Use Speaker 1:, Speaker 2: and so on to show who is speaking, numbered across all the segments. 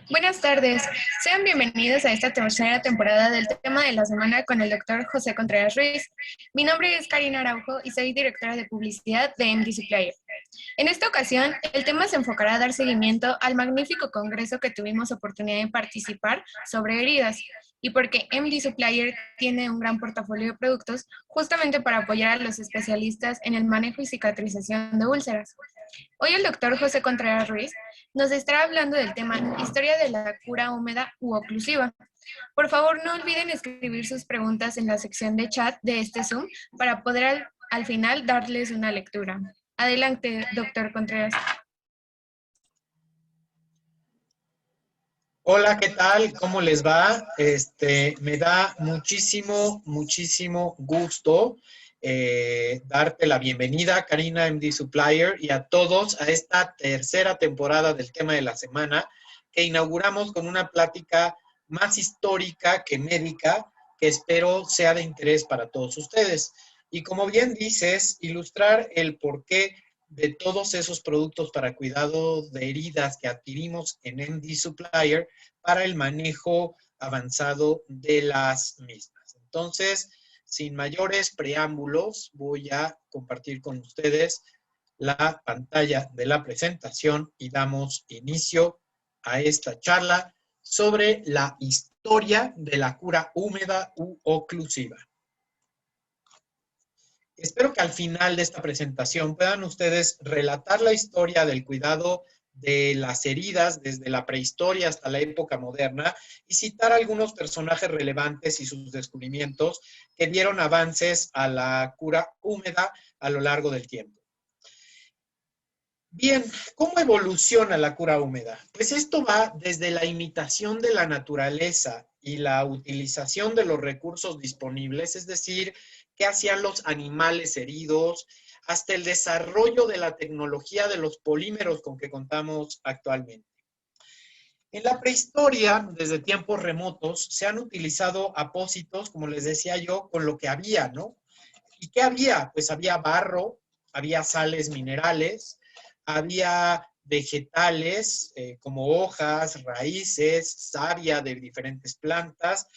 Speaker 1: Buenas tardes, sean bienvenidos a esta tercera temporada del tema de la semana con el doctor José Contreras Ruiz. Mi nombre es Karina Araujo y soy directora de publicidad de MD Supplier. En esta ocasión, el tema se enfocará a dar seguimiento al magnífico congreso que tuvimos oportunidad de participar sobre heridas y porque MD Supplier tiene un gran portafolio de productos justamente para apoyar a los especialistas en el manejo y cicatrización de úlceras. Hoy el doctor José Contreras Ruiz nos estará hablando del tema Historia de la cura húmeda u oclusiva. Por favor, no olviden escribir sus preguntas en la sección de chat de este Zoom para poder al final darles una lectura. Adelante, doctor Contreras.
Speaker 2: Hola, ¿qué tal? ¿Cómo les va? Me da muchísimo gusto darte la bienvenida, Karina MD Supplier, y a todos a esta tercera temporada del tema de la semana, que inauguramos con una plática más histórica que médica, que espero sea de interés para todos ustedes. Y como bien dices, ilustrar el porqué de todos esos productos para cuidado de heridas que adquirimos en MD Supplier para el manejo avanzado de las mismas. Entonces, sin mayores preámbulos, voy a compartir con ustedes la pantalla de la presentación y damos inicio a esta charla sobre la historia de la cura húmeda u oclusiva. Espero que al final de esta presentación puedan ustedes relatar la historia del cuidado de las heridas desde la prehistoria hasta la época moderna y citar algunos personajes relevantes y sus descubrimientos que dieron avances a la cura húmeda a lo largo del tiempo. Bien, ¿cómo evoluciona la cura húmeda? Pues esto va desde la imitación de la naturaleza y la utilización de los recursos disponibles, es decir, qué hacían los animales heridos, hasta el desarrollo de la tecnología de los polímeros con que contamos actualmente. En la prehistoria, desde tiempos remotos, se han utilizado apósitos, como les decía yo, con lo que había, ¿no? ¿Y qué había? Pues había barro, había sales minerales, había vegetales como hojas, raíces, savia de diferentes plantas,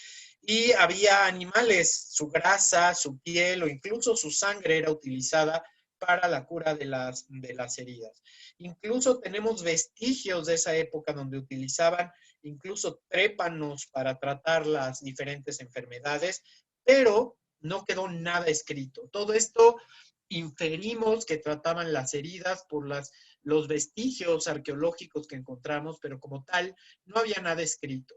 Speaker 2: y había animales, su grasa, su piel o incluso su sangre era utilizada para la cura de las heridas. Incluso tenemos vestigios de esa época donde utilizaban incluso trépanos para tratar las diferentes enfermedades, pero no quedó nada escrito. Todo esto inferimos que trataban las heridas por los vestigios arqueológicos que encontramos, pero como tal no había nada escrito.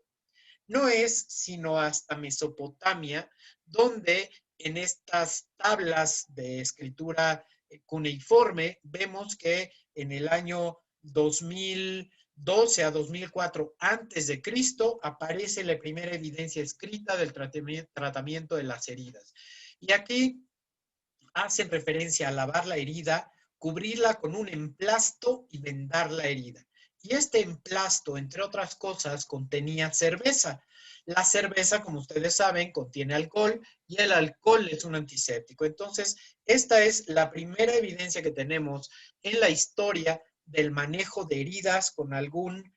Speaker 2: No es sino hasta Mesopotamia donde en estas tablas de escritura cuneiforme vemos que en el año 2012 a 2004 antes de Cristo aparece la primera evidencia escrita del tratamiento de las heridas. Y aquí hacen referencia a lavar la herida, cubrirla con un emplasto y vendar la herida. Y este emplasto, entre otras cosas, contenía cerveza. La cerveza, como ustedes saben, contiene alcohol y el alcohol es un antiséptico. Entonces, esta es la primera evidencia que tenemos en la historia del manejo de heridas con algún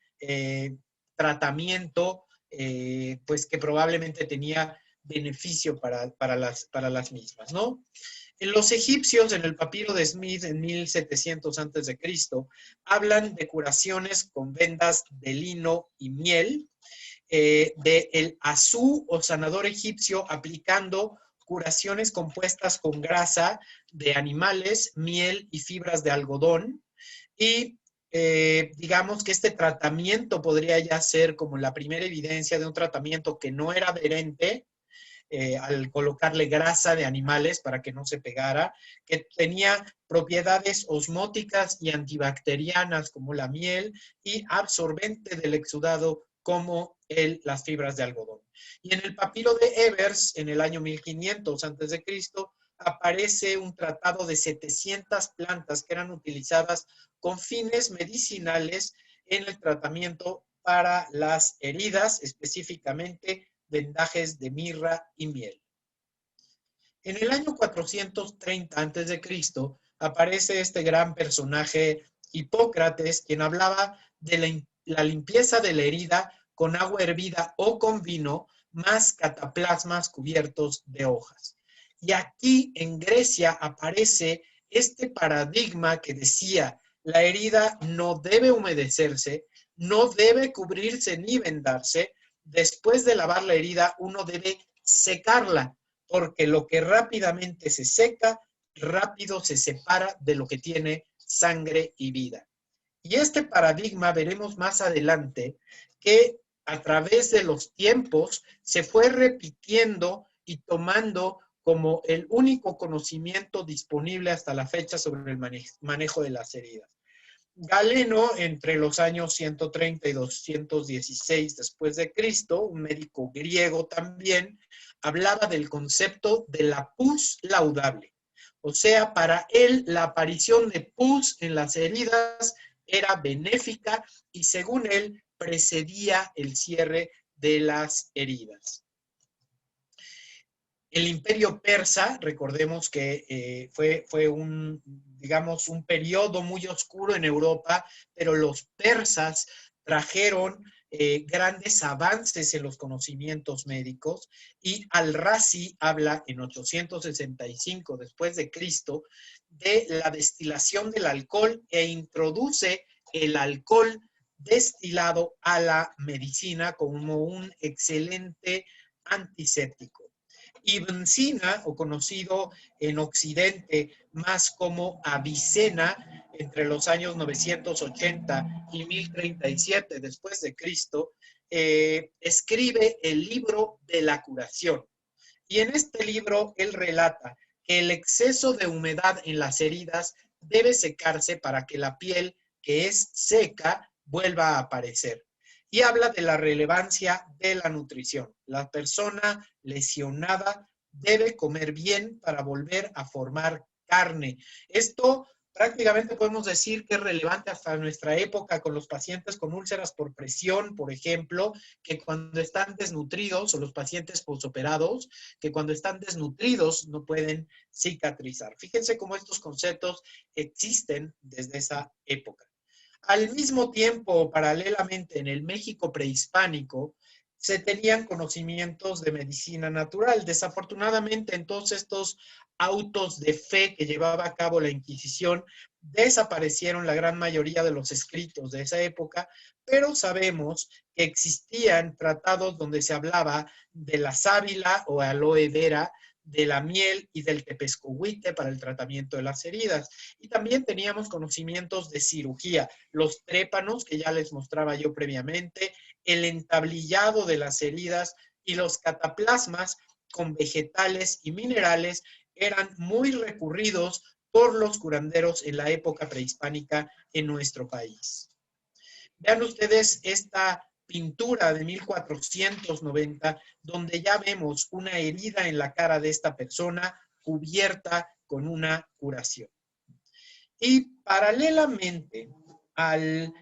Speaker 2: tratamiento pues que probablemente tenía beneficio para las mismas, ¿no? En los egipcios, en el papiro de Smith en 1700 a.C., hablan de curaciones con vendas de lino y miel, del azú o sanador egipcio aplicando curaciones compuestas con grasa de animales, miel y fibras de algodón. Y digamos que este tratamiento podría ya ser como la primera evidencia de un tratamiento que no era adherente, al colocarle grasa de animales para que no se pegara, que tenía propiedades osmóticas y antibacterianas como la miel y absorbente del exudado como las fibras de algodón. Y en el papiro de Ebers, en el año 1500 a.C., aparece un tratado de 700 plantas que eran utilizadas con fines medicinales en el tratamiento para las heridas, específicamente vendajes de mirra y miel. En el año 430 a.C. aparece este gran personaje Hipócrates, quien hablaba de la la limpieza de la herida con agua hervida o con vino, más cataplasmas cubiertos de hojas. Y aquí en Grecia aparece este paradigma que decía, la herida no debe humedecerse, no debe cubrirse ni vendarse. Después de lavar la herida, uno debe secarla, porque lo que rápidamente se seca, rápido se separa de lo que tiene sangre y vida. Y este paradigma veremos más adelante que a través de los tiempos se fue repitiendo y tomando como el único conocimiento disponible hasta la fecha sobre el manejo de las heridas. Galeno, entre los años 130 y 216 después de Cristo, un médico griego también, hablaba del concepto de la pus laudable. O sea, para él la aparición de pus en las heridas era benéfica y según él precedía el cierre de las heridas. El imperio persa, recordemos que fue un, digamos, un periodo muy oscuro en Europa, pero los persas trajeron grandes avances en los conocimientos médicos y Al-Razi habla en 865 después de Cristo de la destilación del alcohol e introduce el alcohol destilado a la medicina como un excelente antiséptico. Ibn Sina, o conocido en Occidente más como Avicena, entre los años 980 y 1037 después de Cristo, escribe el libro de la curación. Y en este libro él relata que el exceso de humedad en las heridas debe secarse para que la piel que es seca vuelva a aparecer. Y habla de la relevancia de la nutrición. La persona lesionada debe comer bien para volver a formar carne. Esto prácticamente podemos decir que es relevante hasta nuestra época con los pacientes con úlceras por presión, por ejemplo, que cuando están desnutridos, o los pacientes posoperados, que cuando están desnutridos no pueden cicatrizar. Fíjense cómo estos conceptos existen desde esa época. Al mismo tiempo, paralelamente, en el México prehispánico, se tenían conocimientos de medicina natural. Desafortunadamente, en todos estos autos de fe que llevaba a cabo la Inquisición, desaparecieron la gran mayoría de los escritos de esa época, pero sabemos que existían tratados donde se hablaba de la sábila o aloe vera, de la miel y del tepescohuite para el tratamiento de las heridas. Y también teníamos conocimientos de cirugía, los trépanos que ya les mostraba yo previamente, el entablillado de las heridas y los cataplasmas con vegetales y minerales eran muy recurridos por los curanderos en la época prehispánica en nuestro país. Vean ustedes esta pintura de 1490, donde ya vemos una herida en la cara de esta persona cubierta con una curación. Y paralelamente a la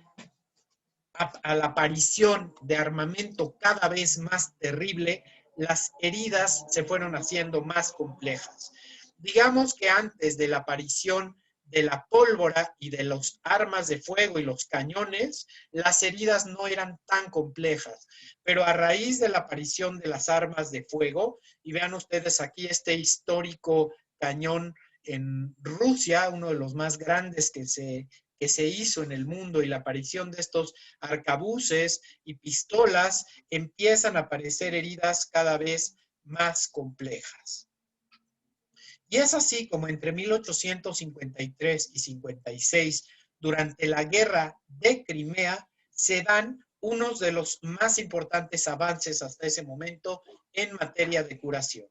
Speaker 2: aparición de armamento cada vez más terrible, las heridas se fueron haciendo más complejas. Digamos que antes de la aparición de la pólvora y de los armas de fuego y los cañones, las heridas no eran tan complejas. Pero a raíz de la aparición de las armas de fuego, y vean ustedes aquí este histórico cañón en Rusia, uno de los más grandes que se hizo en el mundo, y la aparición de estos arcabuces y pistolas, empiezan a aparecer heridas cada vez más complejas. Y es así como entre 1853 y 56, durante la guerra de Crimea, se dan unos de los más importantes avances hasta ese momento en materia de curación.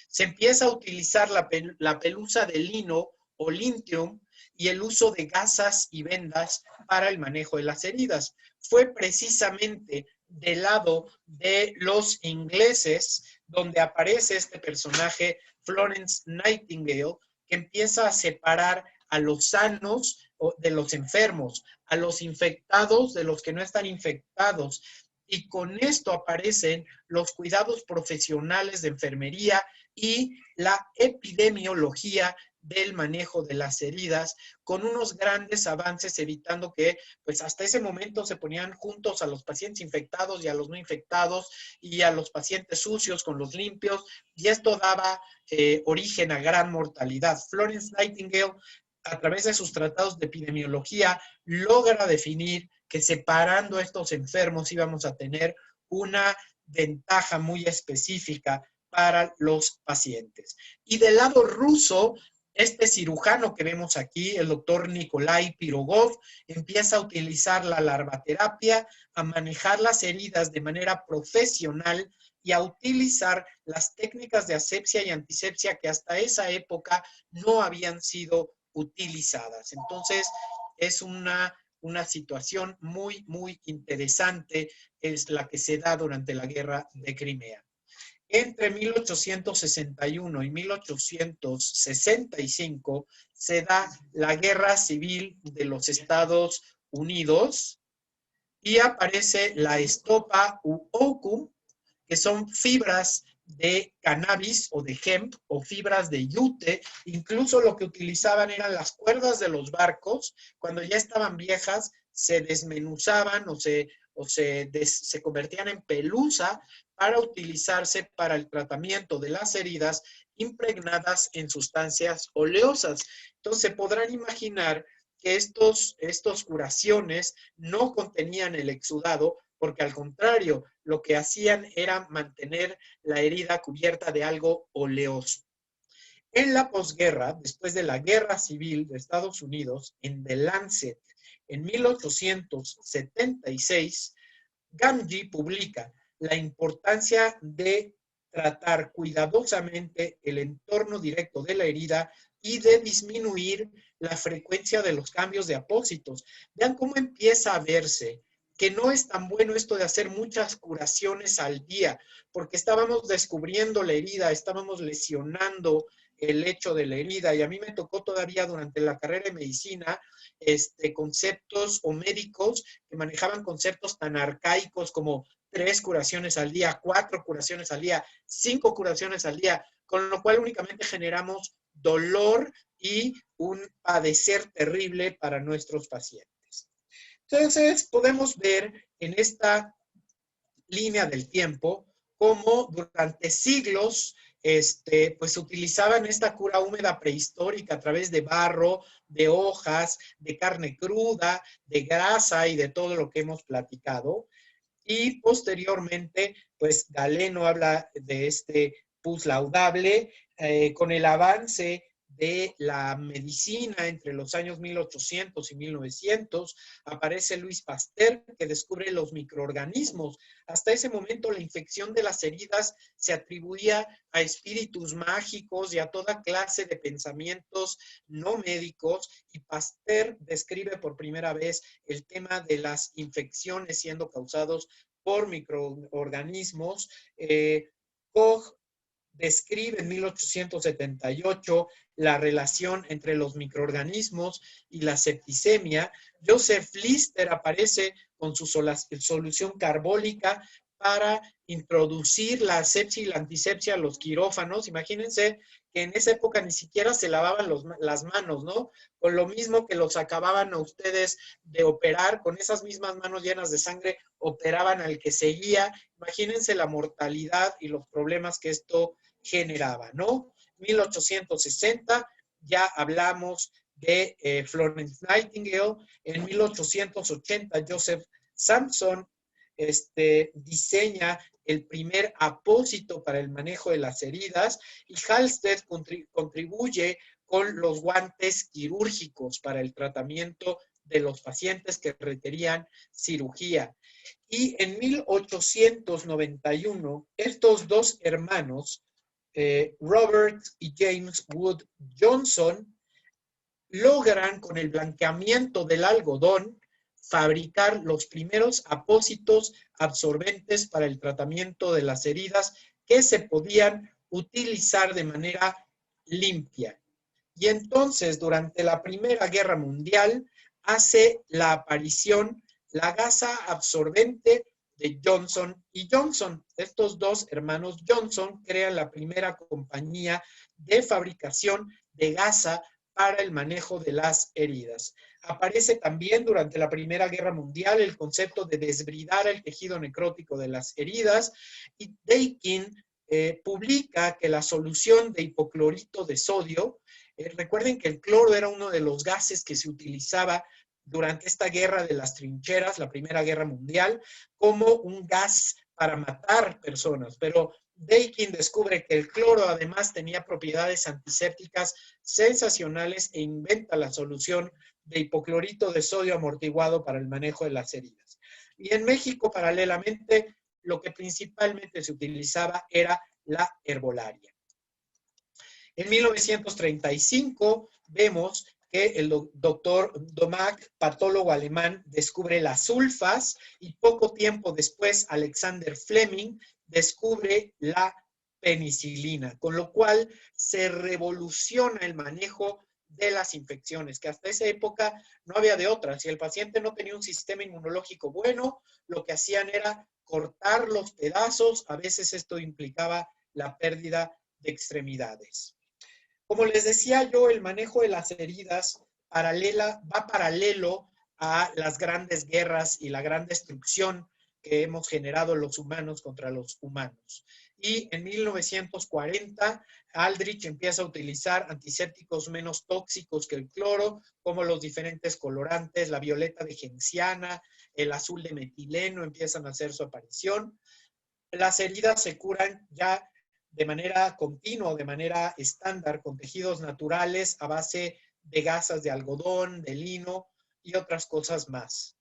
Speaker 2: Se empieza a utilizar la pelusa de lino o lintium y el uso de gasas y vendas para el manejo de las heridas. Fue precisamente del lado de los ingleses donde aparece este personaje, Florence Nightingale, que empieza a separar a los sanos de los enfermos, a los infectados de los que no están infectados. Y con esto aparecen los cuidados profesionales de enfermería y la epidemiología del manejo de las heridas, con unos grandes avances, evitando que pues hasta ese momento se ponían juntos a los pacientes infectados y a los no infectados, y a los pacientes sucios con los limpios, y esto daba origen a gran mortalidad. Florence Nightingale, a través de sus tratados de epidemiología, logra definir que separando a estos enfermos íbamos a tener una ventaja muy específica para los pacientes. Y del lado ruso, este cirujano que vemos aquí, el doctor Nikolai Pirogov, empieza a utilizar la larvaterapia, a manejar las heridas de manera profesional y a utilizar las técnicas de asepsia y antisepsia que hasta esa época no habían sido utilizadas. Entonces, es una situación muy, muy interesante, es la que se da durante la Guerra de Crimea. Entre 1861 y 1865 se da la Guerra Civil de los Estados Unidos y aparece la estopa u oku, que son fibras de cannabis o de hemp o fibras de yute. Incluso lo que utilizaban eran las cuerdas de los barcos. Cuando ya estaban viejas, se desmenuzaban o se convertían en pelusa para utilizarse para el tratamiento de las heridas impregnadas en sustancias oleosas. Entonces, se podrán imaginar que estos curaciones no contenían el exudado, porque al contrario, lo que hacían era mantener la herida cubierta de algo oleoso. En la posguerra, después de la Guerra Civil de Estados Unidos, en The Lancet, en 1876, Gamgee publica la importancia de tratar cuidadosamente el entorno directo de la herida y de disminuir la frecuencia de los cambios de apósitos. Vean cómo empieza a verse que no es tan bueno esto de hacer muchas curaciones al día, porque estábamos descubriendo la herida, estábamos lesionando el hecho de la herida, y a mí me tocó todavía durante la carrera de medicina conceptos o médicos que manejaban conceptos tan arcaicos como 3 curaciones al día, 4 curaciones al día, 5 curaciones al día, con lo cual únicamente generamos dolor y un padecer terrible para nuestros pacientes. Entonces, podemos ver en esta línea del tiempo cómo durante siglos pues utilizaban esta cura húmeda prehistórica a través de barro, de hojas, de carne cruda, de grasa y de todo lo que hemos platicado. Y posteriormente, pues Galeno habla de este pus laudable, con el avance de la medicina entre los años 1800 y 1900, aparece Louis Pasteur, que descubre los microorganismos. Hasta ese momento la infección de las heridas se atribuía a espíritus mágicos y a toda clase de pensamientos no médicos, y Pasteur describe por primera vez el tema de las infecciones siendo causados por microorganismos. Koch describe en 1878 la relación entre los microorganismos y la septicemia. Joseph Lister aparece con su solución carbólica para introducir la asepsia y la antisepsia a los quirófanos. Imagínense que en esa época ni siquiera se lavaban las manos, ¿no? Con lo mismo que los acababan a ustedes de operar, con esas mismas manos llenas de sangre, operaban al que seguía. Imagínense la mortalidad y los problemas que esto generaba, ¿no? 1860, ya hablamos de Florence Nightingale. En 1880, Joseph Sampson diseña el primer apósito para el manejo de las heridas, y Halsted contribuye con los guantes quirúrgicos para el tratamiento de los pacientes que requerían cirugía. Y en 1891, estos dos hermanos, Robert y James Wood Johnson, logran con el blanqueamiento del algodón fabricar los primeros apósitos absorbentes para el tratamiento de las heridas que se podían utilizar de manera limpia. Y entonces, durante la Primera Guerra Mundial, hace la aparición la gasa absorbente de Johnson y Johnson. Estos dos hermanos Johnson crean la primera compañía de fabricación de gasa para el manejo de las heridas. Aparece también durante la Primera Guerra Mundial el concepto de desbridar el tejido necrótico de las heridas, y Daikin publica que la solución de hipoclorito de sodio, recuerden que el cloro era uno de los gases que se utilizaba durante esta guerra de las trincheras, la Primera Guerra Mundial, como un gas para matar personas, pero Daikin descubre que el cloro además tenía propiedades antisépticas sensacionales e inventa la solución de hipoclorito de sodio amortiguado para el manejo de las heridas. Y en México, paralelamente, lo que principalmente se utilizaba era la herbolaria. En 1935 vemos que el doctor Domack, patólogo alemán, descubre las sulfas, y poco tiempo después Alexander Fleming descubre la penicilina, con lo cual se revoluciona el manejo de las infecciones, que hasta esa época no había de otra. Si el paciente no tenía un sistema inmunológico bueno, lo que hacían era cortar los pedazos. A veces esto implicaba la pérdida de extremidades. Como les decía yo, el manejo de las heridas va paralelo a las grandes guerras y la gran destrucción que hemos generado los humanos contra los humanos. Y en 1940, Aldrich empieza a utilizar antisépticos menos tóxicos que el cloro, como los diferentes colorantes, la violeta de genciana, el azul de metileno empiezan a hacer su aparición. Las heridas se curan ya de manera continua o de manera estándar con tejidos naturales a base de gasas de algodón, de lino y otras cosas más.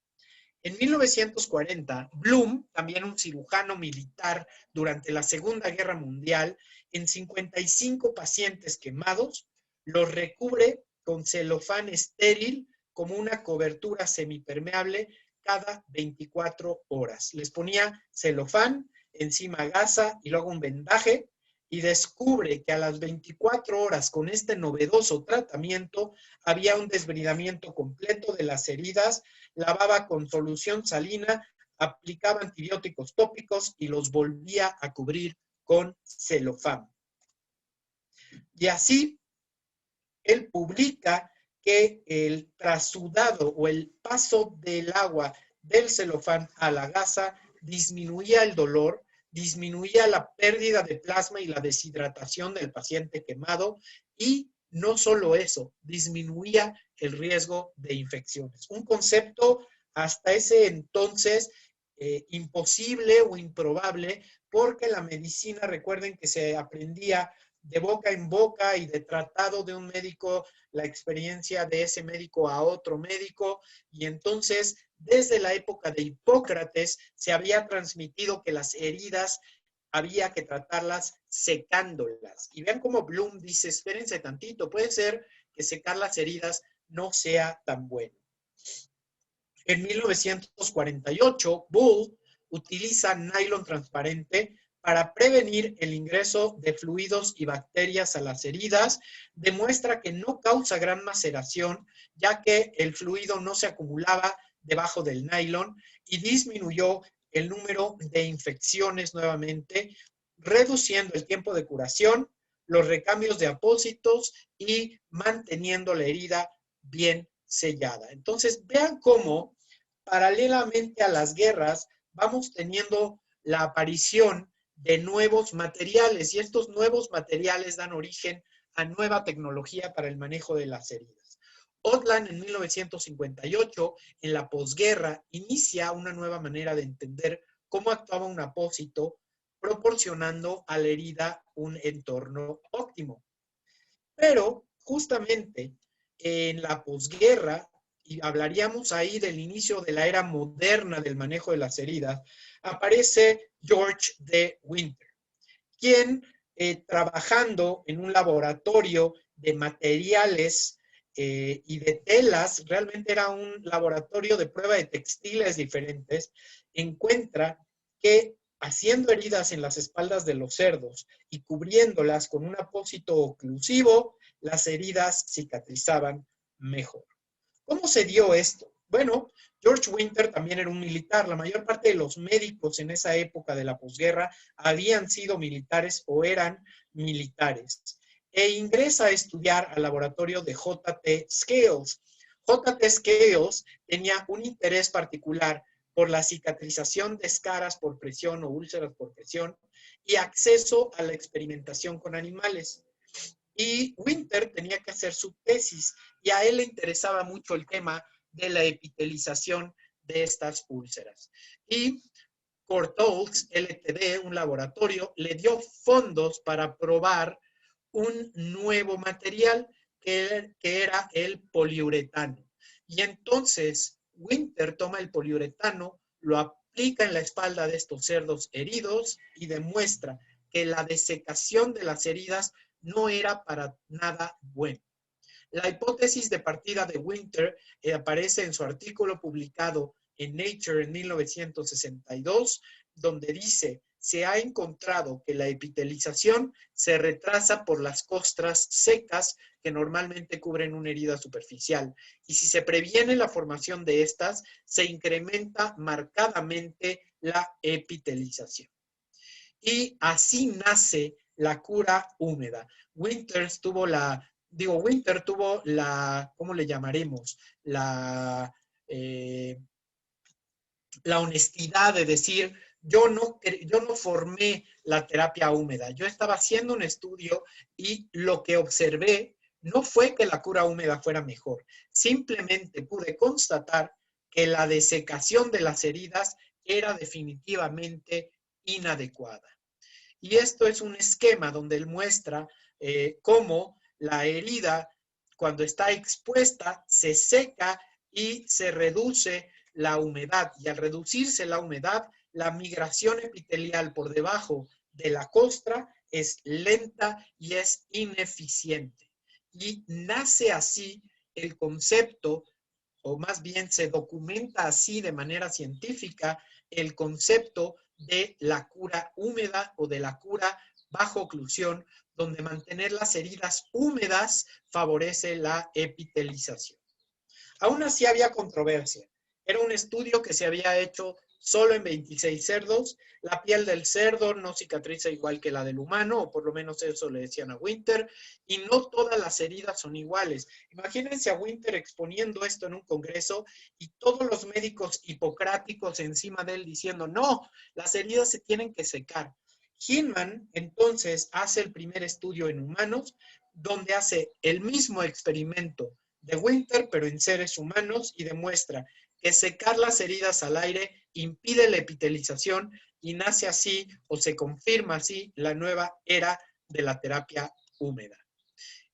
Speaker 2: En 1940, Blum, también un cirujano militar durante la Segunda Guerra Mundial, en 55 pacientes quemados, los recubre con celofán estéril como una cobertura semipermeable cada 24 horas. Les ponía celofán, encima gasa y luego un vendaje, y descubre que a las 24 horas con este novedoso tratamiento había un desbridamiento completo de las heridas, lavaba con solución salina, aplicaba antibióticos tópicos y los volvía a cubrir con celofán. Y así, él publica que el trasudado o el paso del agua del celofán a la gasa disminuía el dolor, disminuía la pérdida de plasma y la deshidratación del paciente quemado, y no solo eso, disminuía el riesgo de infecciones. Un concepto hasta ese entonces imposible o improbable, porque la medicina, recuerden que se aprendía de boca en boca y de tratado de un médico, la experiencia de ese médico a otro médico, y entonces desde la época de Hipócrates se había transmitido que las heridas había que tratarlas secándolas. Y vean cómo Blum dice, espérense tantito, puede ser que secar las heridas no sea tan bueno. En 1948, Bull utiliza nylon transparente para prevenir el ingreso de fluidos y bacterias a las heridas. Demuestra que no causa gran maceración, ya que el fluido no se acumulaba debajo del nylon, y disminuyó el número de infecciones nuevamente, reduciendo el tiempo de curación, los recambios de apósitos y manteniendo la herida bien sellada. Entonces, vean cómo paralelamente a las guerras vamos teniendo la aparición de nuevos materiales, y estos nuevos materiales dan origen a nueva tecnología para el manejo de las heridas. Otland en 1958, en la posguerra, inicia una nueva manera de entender cómo actuaba un apósito, proporcionando a la herida un entorno óptimo. Pero justamente en la posguerra, y hablaríamos ahí del inicio de la era moderna del manejo de las heridas, aparece George D. Winter, quien trabajando en un laboratorio de materiales y de telas, realmente era un laboratorio de prueba de textiles diferentes, encuentra que haciendo heridas en las espaldas de los cerdos y cubriéndolas con un apósito oclusivo, las heridas cicatrizaban mejor. ¿Cómo se dio esto? Bueno, George Winter también era un militar. La mayor parte de los médicos en esa época de la posguerra habían sido militares o eran militares. e ingresa a estudiar al laboratorio de J.T. Scales. J.T. Scales tenía un interés particular por la cicatrización de escaras por presión o úlceras por presión y acceso a la experimentación con animales. Y Winter tenía que hacer su tesis y a él le interesaba mucho el tema de la epitelización de estas úlceras. Y Courtaulds Ltd., un laboratorio, le dio fondos para probar un nuevo material que era el poliuretano. Y entonces Winter toma el poliuretano, lo aplica en la espalda de estos cerdos heridos y demuestra que la desecación de las heridas no era para nada bueno. La hipótesis de partida de Winter aparece en su artículo publicado en Nature en 1962, donde dice: se ha encontrado que la epitelización se retrasa por las costras secas que normalmente cubren una herida superficial. Y si se previene la formación de estas, se incrementa marcadamente la epitelización. Y así nace la cura húmeda. Winter tuvo la, ¿cómo le llamaremos? La honestidad de decir: yo no formé la terapia húmeda. Yo estaba haciendo un estudio y lo que observé no fue que la cura húmeda fuera mejor. Simplemente pude constatar que la desecación de las heridas era definitivamente inadecuada. Y esto es un esquema donde él muestra cómo la herida, cuando está expuesta, se seca y se reduce la humedad. Y al reducirse la humedad, la migración epitelial por debajo de la costra es lenta y es ineficiente. Y nace así el concepto, o más bien se documenta así de manera científica, el concepto de la cura húmeda o de la cura bajo oclusión, donde mantener las heridas húmedas favorece la epitelización. Aún así había controversia. Era un estudio que se había hecho solo en 26 cerdos. La piel del cerdo no cicatriza igual que la del humano, o por lo menos eso le decían a Winter, y no todas las heridas son iguales. Imagínense a Winter exponiendo esto en un congreso y todos los médicos hipocráticos encima de él diciendo: no, las heridas se tienen que secar. Hinman entonces hace el primer estudio en humanos, donde hace el mismo experimento de Winter, pero en seres humanos, y demuestra que secar las heridas al aire impide la epitelización y nace así, o se confirma así, la nueva era de la terapia húmeda.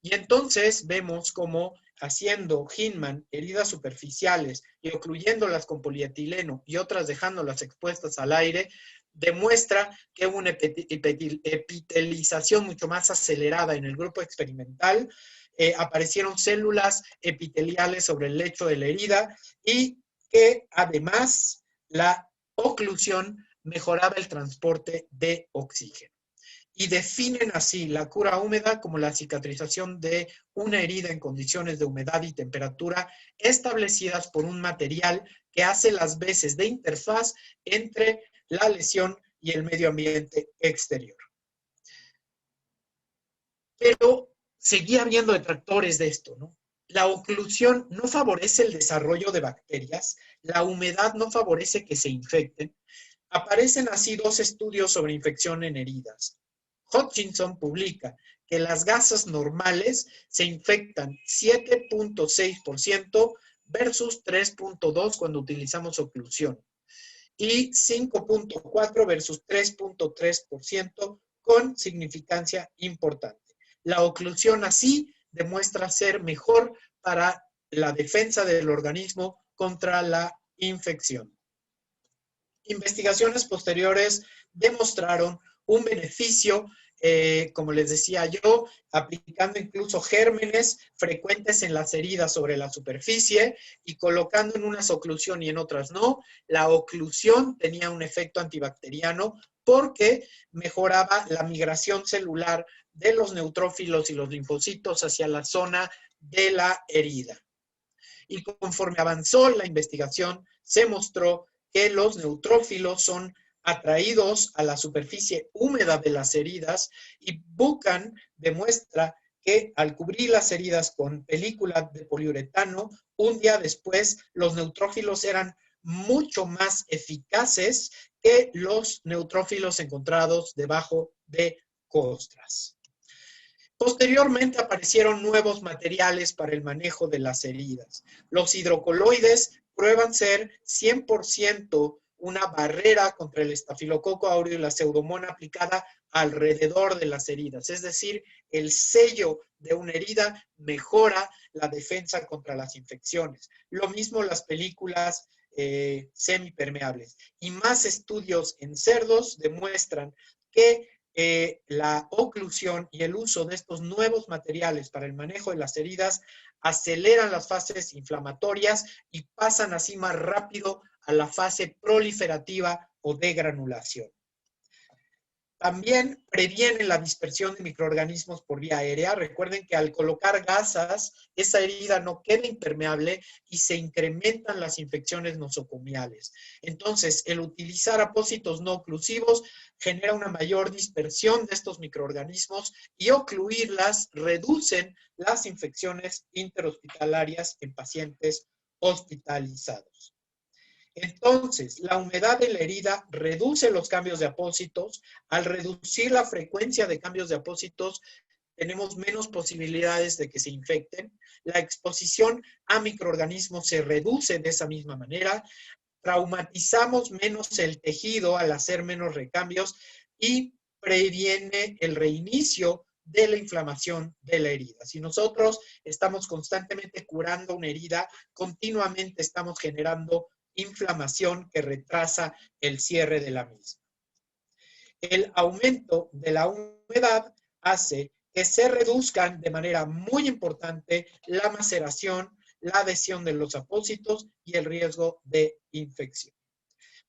Speaker 2: Y entonces vemos cómo haciendo Hinman heridas superficiales y ocluyéndolas con polietileno y otras dejándolas expuestas al aire, demuestra que hubo una epitelización mucho más acelerada en el grupo experimental. Aparecieron células epiteliales sobre el lecho de la herida y que además la oclusión mejoraba el transporte de oxígeno. Y definen así la cura húmeda como la cicatrización de una herida en condiciones de humedad y temperatura establecidas por un material que hace las veces de interfaz entre la lesión y el medio ambiente exterior. Pero seguía habiendo detractores de esto, ¿no? La oclusión no favorece el desarrollo de bacterias, la humedad no favorece que se infecten. Aparecen así dos estudios sobre infección en heridas. Hutchinson publica que las gasas normales se infectan 7.6% versus 3.2% cuando utilizamos oclusión y 5.4% versus 3.3% con significancia importante. La oclusión así demuestra ser mejor para la defensa del organismo contra la infección. Investigaciones posteriores demostraron un beneficio, como les decía yo, aplicando incluso gérmenes frecuentes en las heridas sobre la superficie y colocando en unas oclusión y en otras no. La oclusión tenía un efecto antibacteriano porque mejoraba la migración celular de los neutrófilos y los linfocitos hacia la zona de la herida. Y conforme avanzó la investigación, se mostró que los neutrófilos son atraídos a la superficie húmeda de las heridas y Buchan demuestra que al cubrir las heridas con película de poliuretano, un día después los neutrófilos eran mucho más eficaces que los neutrófilos encontrados debajo de costras. Posteriormente aparecieron nuevos materiales para el manejo de las heridas. Los hidrocoloides prueban ser 100% una barrera contra el estafilococo áureo y la pseudomonas aplicada alrededor de las heridas. Es decir, el sello de una herida mejora la defensa contra las infecciones. Lo mismo las películas semipermeables. Y más estudios en cerdos demuestran que la oclusión y el uso de estos nuevos materiales para el manejo de las heridas aceleran las fases inflamatorias y pasan así más rápido a la fase proliferativa o de granulación. También previenen la dispersión de microorganismos por vía aérea. Recuerden que al colocar gasas, esa herida no queda impermeable y se incrementan las infecciones nosocomiales. Entonces, el utilizar apósitos no oclusivos genera una mayor dispersión de estos microorganismos y ocluirlas reducen las infecciones interhospitalarias en pacientes hospitalizados. Entonces, la humedad de la herida reduce los cambios de apósitos. Al reducir la frecuencia de cambios de apósitos, tenemos menos posibilidades de que se infecten. La exposición a microorganismos se reduce de esa misma manera. Traumatizamos menos el tejido al hacer menos recambios y previene el reinicio de la inflamación de la herida. Si nosotros estamos constantemente curando una herida, continuamente estamos generando inflamación que retrasa el cierre de la misma. El aumento de la humedad hace que se reduzcan de manera muy importante la maceración, la adhesión de los apósitos y el riesgo de infección.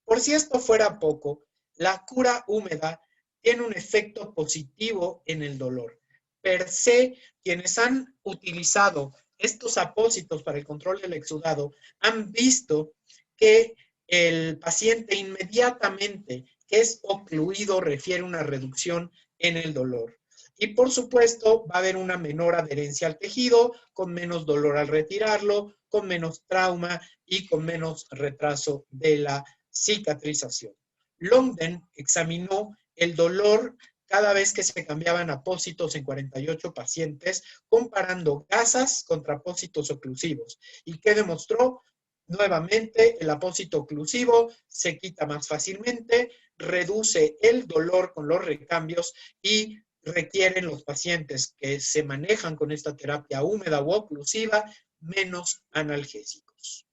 Speaker 2: Por si esto fuera poco, la cura húmeda tiene un efecto positivo en el dolor. Per se, quienes han utilizado estos apósitos para el control del exudado han visto que el paciente inmediatamente que es ocluido refiere una reducción en el dolor. Y por supuesto va a haber una menor adherencia al tejido, con menos dolor al retirarlo, con menos trauma y con menos retraso de la cicatrización. Longden examinó el dolor cada vez que se cambiaban apósitos en 48 pacientes, comparando gasas contra apósitos oclusivos. ¿Y qué demostró? Nuevamente, el apósito oclusivo se quita más fácilmente, reduce el dolor con los recambios y requieren los pacientes que se manejan con esta terapia húmeda o oclusiva menos analgésicos.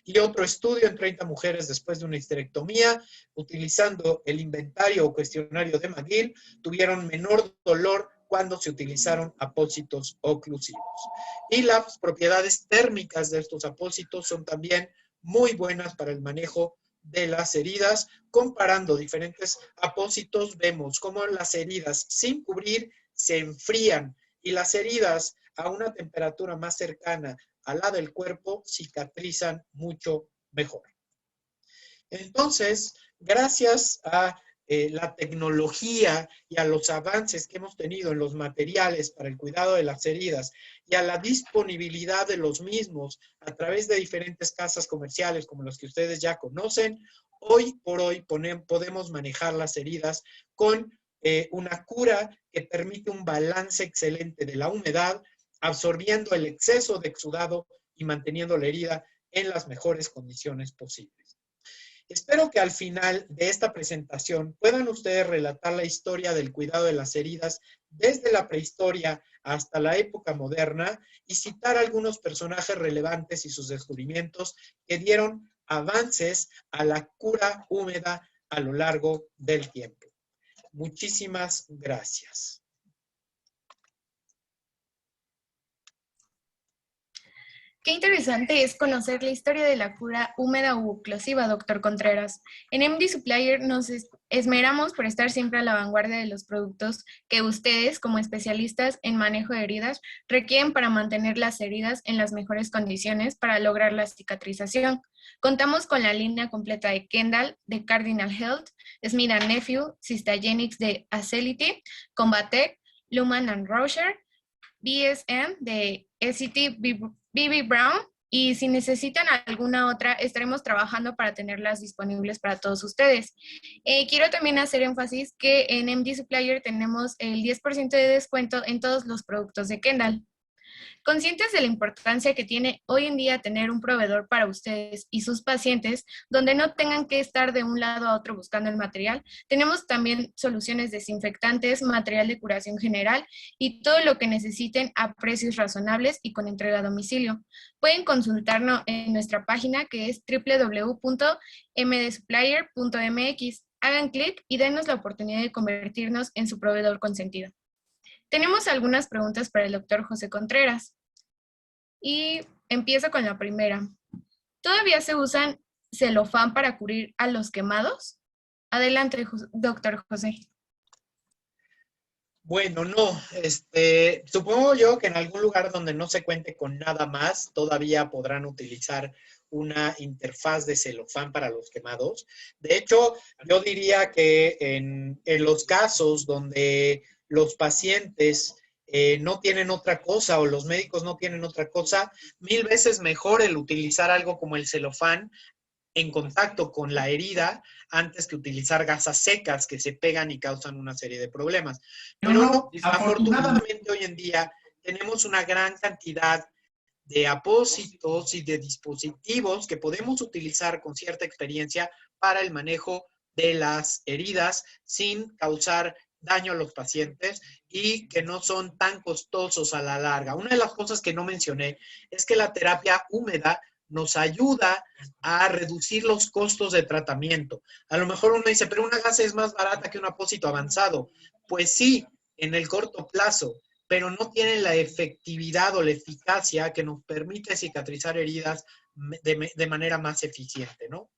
Speaker 2: Y otro estudio en 30 mujeres después de una histerectomía, utilizando el inventario o cuestionario de McGill, tuvieron menor dolor cuando se utilizaron apósitos oclusivos. Y las propiedades térmicas de estos apósitos son también muy buenas para el manejo de las heridas. Comparando diferentes apósitos, vemos cómo las heridas sin cubrir se enfrían y las heridas a una temperatura más cercana a la del cuerpo cicatrizan mucho mejor. Entonces, gracias a la tecnología y a los avances que hemos tenido en los materiales para el cuidado de las heridas y a la disponibilidad de los mismos a través de diferentes casas comerciales como las que ustedes ya conocen, hoy por hoy podemos manejar las heridas con una cura que permite un balance excelente de la humedad, absorbiendo el exceso de exudado y manteniendo la herida en las mejores condiciones posibles. Espero que al final de esta presentación puedan ustedes relatar la historia del cuidado de las heridas desde la prehistoria hasta la época moderna y citar algunos personajes relevantes y sus descubrimientos que dieron avances a la cura húmeda a lo largo del tiempo. Muchísimas gracias.
Speaker 1: Qué interesante es conocer la historia de la cura húmeda u oclusiva, doctor Contreras. En MD Supplier nos esmeramos por estar siempre a la vanguardia de los productos que ustedes, como especialistas en manejo de heridas, requieren para mantener las heridas en las mejores condiciones para lograr la cicatrización. Contamos con la línea completa de Kendall, de Cardinal Health, Smith & Nephew, Cystagenics de Acelity, Combatec, Luman & Rocher, BSM de SCT BB Brown. Y si necesitan alguna otra, estaremos trabajando para tenerlas disponibles para todos ustedes. Quiero también hacer énfasis que en MD Supplier tenemos el 10% de descuento en todos los productos de Kendall. Conscientes de la importancia que tiene hoy en día tener un proveedor para ustedes y sus pacientes, donde no tengan que estar de un lado a otro buscando el material, tenemos también soluciones desinfectantes, material de curación general y todo lo que necesiten a precios razonables y con entrega a domicilio. Pueden consultarnos en nuestra página que es www.mdsupplier.mx. Hagan clic y denos la oportunidad de convertirnos en su proveedor consentido. Tenemos algunas preguntas para el doctor José Contreras. Y empiezo con la primera. ¿Todavía se usan celofán para cubrir a los quemados? Adelante, doctor José.
Speaker 2: Bueno, no, supongo yo que en algún lugar donde no se cuente con nada más, todavía podrán utilizar una interfaz de celofán para los quemados. De hecho, yo diría que en los casos donde los pacientes no tienen otra cosa o los médicos no tienen otra cosa, 1000 veces mejor el utilizar algo como el celofán en contacto con la herida antes que utilizar gasas secas que se pegan y causan una serie de problemas. Pero no, afortunadamente hoy en día tenemos una gran cantidad de apósitos y de dispositivos que podemos utilizar con cierta experiencia para el manejo de las heridas sin causar daño a los pacientes y que no son tan costosos a la larga. Una de las cosas que no mencioné es que la terapia húmeda nos ayuda a reducir los costos de tratamiento. A lo mejor uno dice, pero una gasa es más barata que un apósito avanzado. Pues sí, en el corto plazo, pero no tienen la efectividad o la eficacia que nos permite cicatrizar heridas de manera más eficiente, ¿no?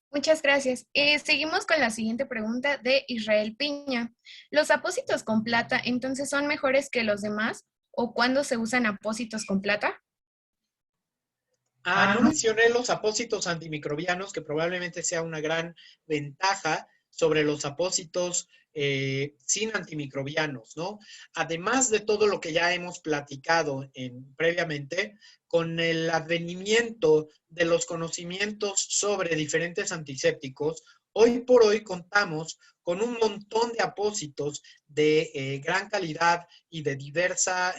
Speaker 1: Muchas gracias. Seguimos con la siguiente pregunta de Israel Piña. ¿Los apósitos con plata entonces son mejores que los demás? ¿O cuándo se usan apósitos con plata?
Speaker 2: No mencioné los apósitos antimicrobianos, que probablemente sea una gran ventaja sobre los apósitos sin antimicrobianos, ¿no? Además de todo lo que ya hemos platicado previamente, con el advenimiento de los conocimientos sobre diferentes antisépticos, hoy por hoy contamos con un montón de apósitos de gran calidad y de diversa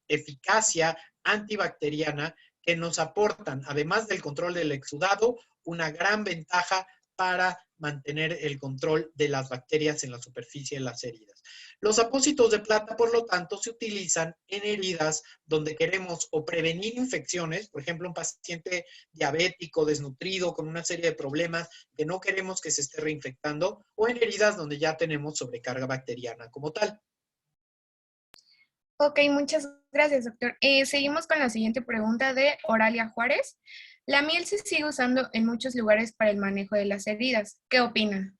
Speaker 2: eficacia antibacteriana que nos aportan, además del control del exudado, una gran ventaja para mantener el control de las bacterias en la superficie de las heridas. Los apósitos de plata, por lo tanto, se utilizan en heridas donde queremos o prevenir infecciones, por ejemplo, un paciente diabético, desnutrido, con una serie de problemas que no queremos que se esté reinfectando, o en heridas donde ya tenemos sobrecarga bacteriana como tal.
Speaker 1: Ok, muchas gracias, doctor. Seguimos con la siguiente pregunta de Oralia Juárez. La miel se sigue usando en muchos lugares para el manejo de las heridas. ¿Qué opinan?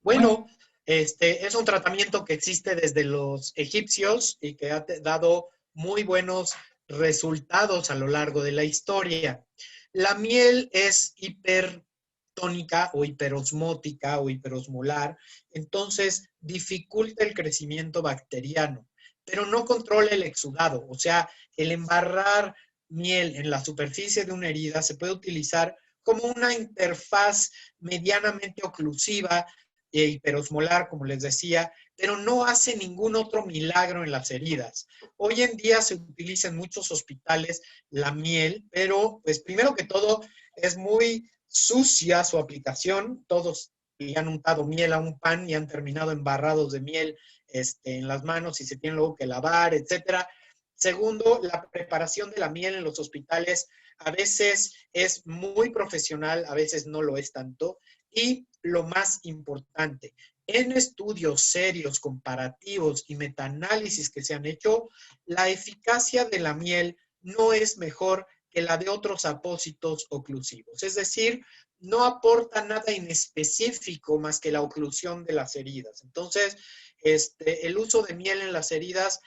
Speaker 2: Bueno, es un tratamiento que existe desde los egipcios y que ha dado muy buenos resultados a lo largo de la historia. La miel es hipertónica o hiperosmótica o hiperosmolar, entonces dificulta el crecimiento bacteriano, pero no controla el exudado. O sea, el embarrar miel en la superficie de una herida se puede utilizar como una interfaz medianamente oclusiva hiperosmolar, como les decía, pero no hace ningún otro milagro en las heridas. Hoy en día se utiliza en muchos hospitales la miel, pero pues primero que todo es muy sucia su aplicación. Todos le han untado miel a un pan y han terminado embarrados de miel en las manos y se tienen luego que lavar, etcétera. Segundo, la preparación de la miel en los hospitales a veces es muy profesional, a veces no lo es tanto. Y lo más importante, en estudios serios, comparativos y metaanálisis que se han hecho, la eficacia de la miel no es mejor que la de otros apósitos oclusivos. Es decir, no aporta nada inespecífico más que la oclusión de las heridas. Entonces, el uso de miel en las heridas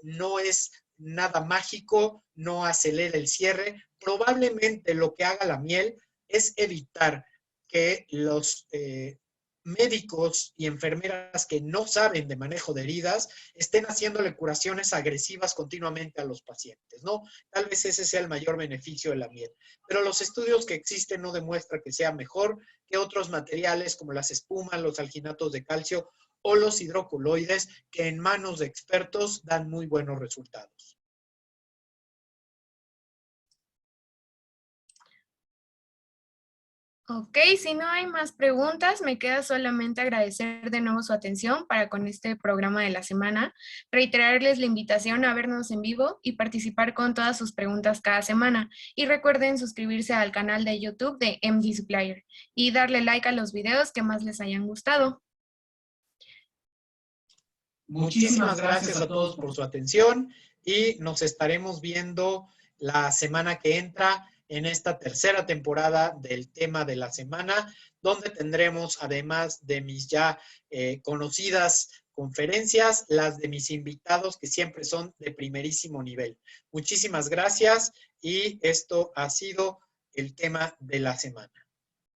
Speaker 2: no es nada mágico, no acelera el cierre. Probablemente lo que haga la miel es evitar que médicos y enfermeras que no saben de manejo de heridas estén haciéndole curaciones agresivas continuamente a los pacientes, ¿no? Tal vez ese sea el mayor beneficio de la miel. Pero los estudios que existen no demuestran que sea mejor que otros materiales como las espumas, los alginatos de calcio o los hidrocoloides, que en manos de expertos dan muy buenos resultados.
Speaker 1: Ok, si no hay más preguntas, me queda solamente agradecer de nuevo su atención para con este programa de la semana, reiterarles la invitación a vernos en vivo y participar con todas sus preguntas cada semana. Y recuerden suscribirse al canal de YouTube de MD Supplier y darle like a los videos que más les hayan gustado.
Speaker 2: Muchísimas gracias a todos por su atención y nos estaremos viendo la semana que entra en esta tercera temporada del tema de la semana, donde tendremos, además de mis ya conocidas conferencias, las de mis invitados que siempre son de primerísimo nivel. Muchísimas gracias y esto ha sido el tema de la semana.